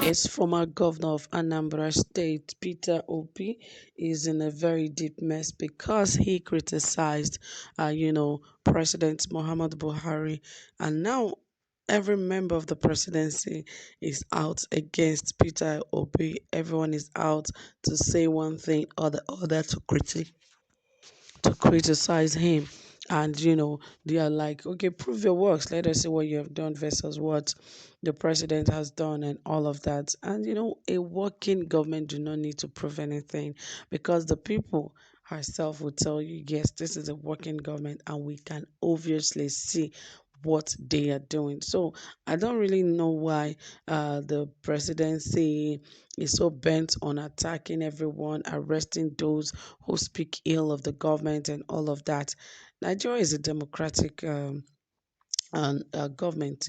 Yes, former governor of Anambra State, Peter Obi, is in a very deep mess because he criticized, President Muhammad Buhari, and now every member of the presidency is out against Peter Obi. Everyone is out to say one thing or the other to criticize him. And they are like, okay, prove your works. Let us see what you have done versus what the president has done and all of that. And a working government do not need to prove anything because the people herself will tell you, yes, this is a working government, and we can obviously see what they are doing. So I don't really know why the presidency is so bent on attacking everyone, arresting those who speak ill of the government and all of that. Nigeria is a democratic and government,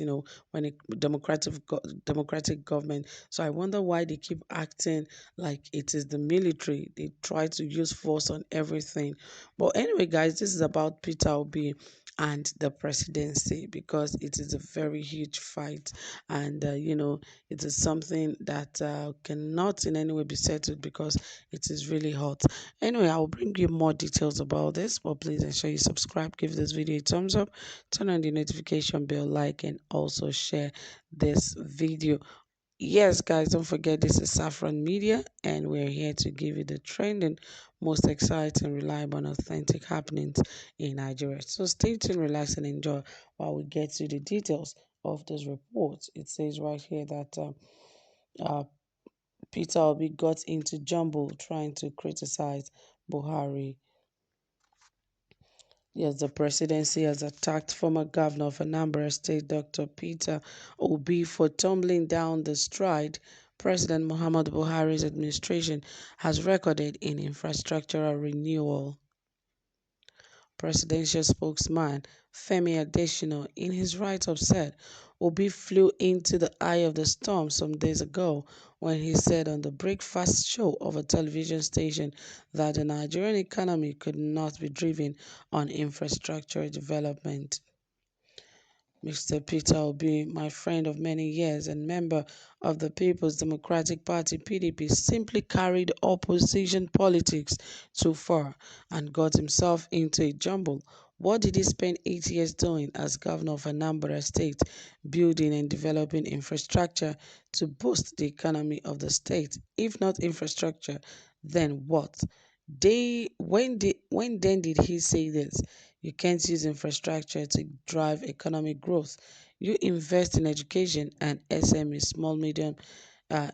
when a democratic government. So I wonder why they keep acting like it is the military. They try to use force on everything. But anyway, guys, this is about Peter Obi and the presidency because it is a very huge fight, and it is something that cannot in any way be settled because it is really hot. Anyway, I will bring you more details about this, but please ensure you subscribe, give this video a thumbs up, turn on the notification bell, like, and also share this video. Yes, guys, don't forget this is Saffron Media, and we're here to give you the trending, most exciting, reliable, and authentic happenings in Nigeria. So stay tuned, relax, and enjoy while we get to the details of this report. It says right here that uh, Peter Obi got into jumble trying to criticize Buhari. Yes, the presidency has attacked former governor of Anambra State, Dr. Peter Obi, for tumbling down the stride President Muhammad Buhari's administration has recorded in infrastructural renewal. Presidential spokesman Femi Adesina, in his write-up, said Obi flew into the eye of the storm some days ago when he said on the breakfast show of a television station that the Nigerian economy could not be driven on infrastructure development. Mr. Peter Obi, my friend of many years and member of the People's Democratic Party (PDP), simply carried opposition politics too far and got himself into a jumble. What did he spend 8 years doing as governor of Anambra State, building and developing infrastructure to boost the economy of the state? If not infrastructure, then what? When then did he say this? You can't use infrastructure to drive economic growth. You invest in education and SME, small medium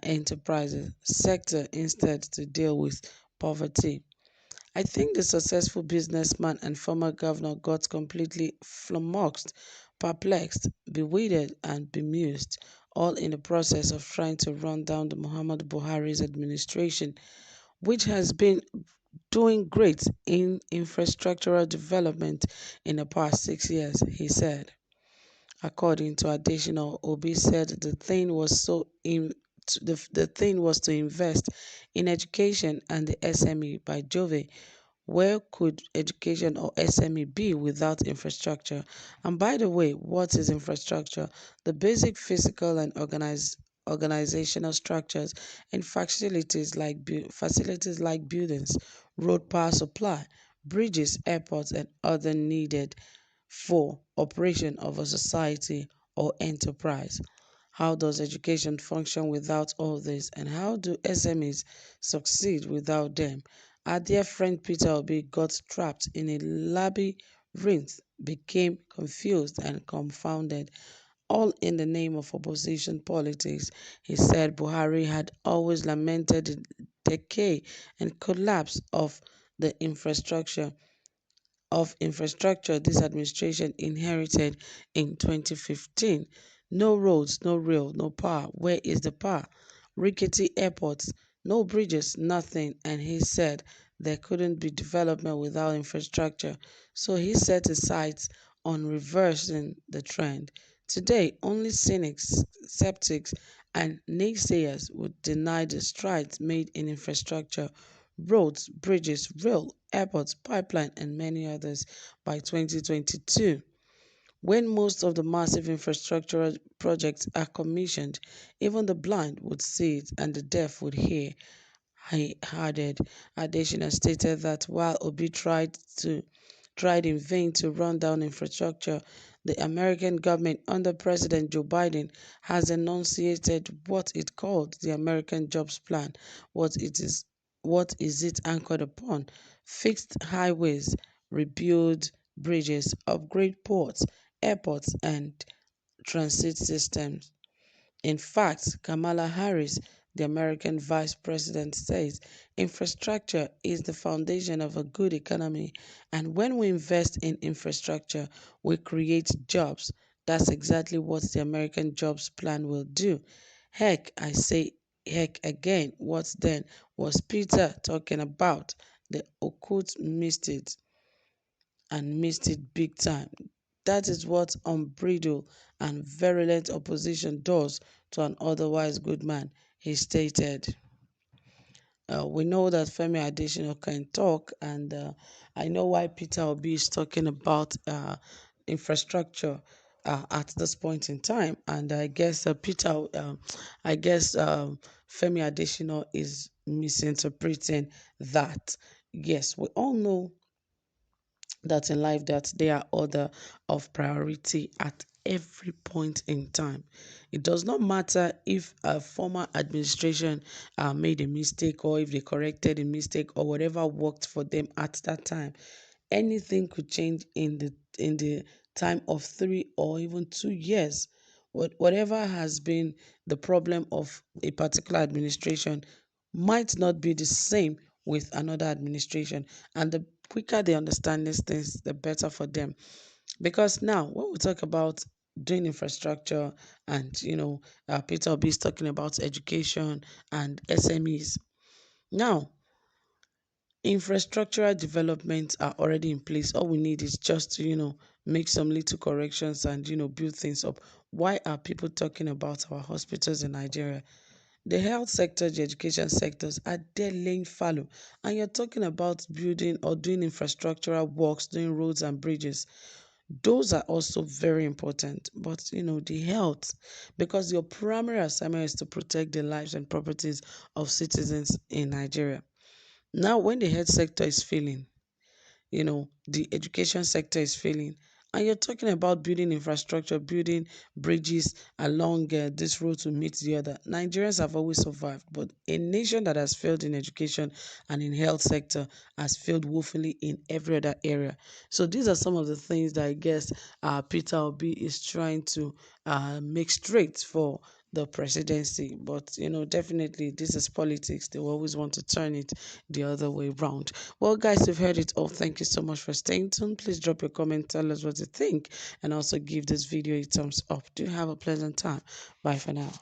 enterprises sector instead to deal with poverty. I think the successful businessman and former governor got completely flummoxed, perplexed, bewildered, and bemused, all in the process of trying to run down the Muhammad Buhari's administration, which has been doing great in infrastructural development in the past 6 years, he said. According to additional, Obi said the thing was to invest in education and the SME by Jove. Where could education or SME be without infrastructure? And by the way, what is infrastructure? The basic physical and organizational structures and facilities like buildings, road power supply, bridges, airports, and other needed for operation of a society or enterprise. How does education function without all this, and how do SMEs succeed without them? Our dear friend Peter Obi got trapped in a labyrinth, became confused and confounded, all in the name of opposition politics. He said Buhari had always lamented the decay and collapse the infrastructure infrastructure this administration inherited in 2015. No roads, no rail, no power. Where is the power? Rickety airports, no bridges, nothing. And he said there couldn't be development without infrastructure. So he set his sights on reversing the trend. Today, only cynics, skeptics, and naysayers would deny the strides made in infrastructure, roads, bridges, rail, airports, pipeline, and many others by 2022. When most of the massive infrastructural projects are commissioned, even the blind would see it and the deaf would hear. He added. Additional stated that while Obi tried in vain to run down infrastructure, the American government under President Joe Biden has enunciated what it called the American Jobs Plan. What it is what is it anchored upon? Fixed highways, rebuild bridges, upgrade ports, airports and transit systems. In fact, Kamala Harris, the American vice president, says infrastructure is the foundation of a good economy, and when we invest in infrastructure, we create jobs. That's exactly what the American Jobs Plan will do. Heck, I say heck again. What then was Peter talking about? The occult missed it and missed it big time. That is what unbridled and virulent opposition does to an otherwise good man, he stated. We know that Femi Adesina can talk, and I know why Peter Obi is talking about infrastructure at this point in time. And I guess I guess Femi Adesina is misinterpreting that. Yes, we all know that in life that they are order of priority at every point in time. It does not matter if a former administration made a mistake or if they corrected a mistake or whatever worked for them at that time. Anything could change in the time of 3 or even 2 years. Whatever has been the problem of a particular administration might not be the same with another administration. And the quicker they understand these things, the better for them. Because now, when we talk about doing infrastructure and, Peter Obi is talking about education and SMEs. Now, infrastructural developments are already in place. All we need is just to, make some little corrections and, build things up. Why are people talking about our hospitals in Nigeria? The health sector, the education sectors are there laying fallow. And you're talking about building or doing infrastructural works, doing roads and bridges. Those are also very important. But, the health, because your primary assignment is to protect the lives and properties of citizens in Nigeria. Now, when the health sector is failing, the education sector is failing, and you're talking about building infrastructure, building bridges along this road to meet the other. Nigerians have always survived, but a nation that has failed in education and in health sector has failed woefully in every other area. So these are some of the things that I guess Peter Obi is trying to make straight for the presidency. But definitely this is politics. They always want to turn it the other way round. Well, guys, you've heard it all. Thank you so much for staying tuned. Please drop your comment, tell us what you think, and also give this video a thumbs up. Do have a pleasant time. Bye for now.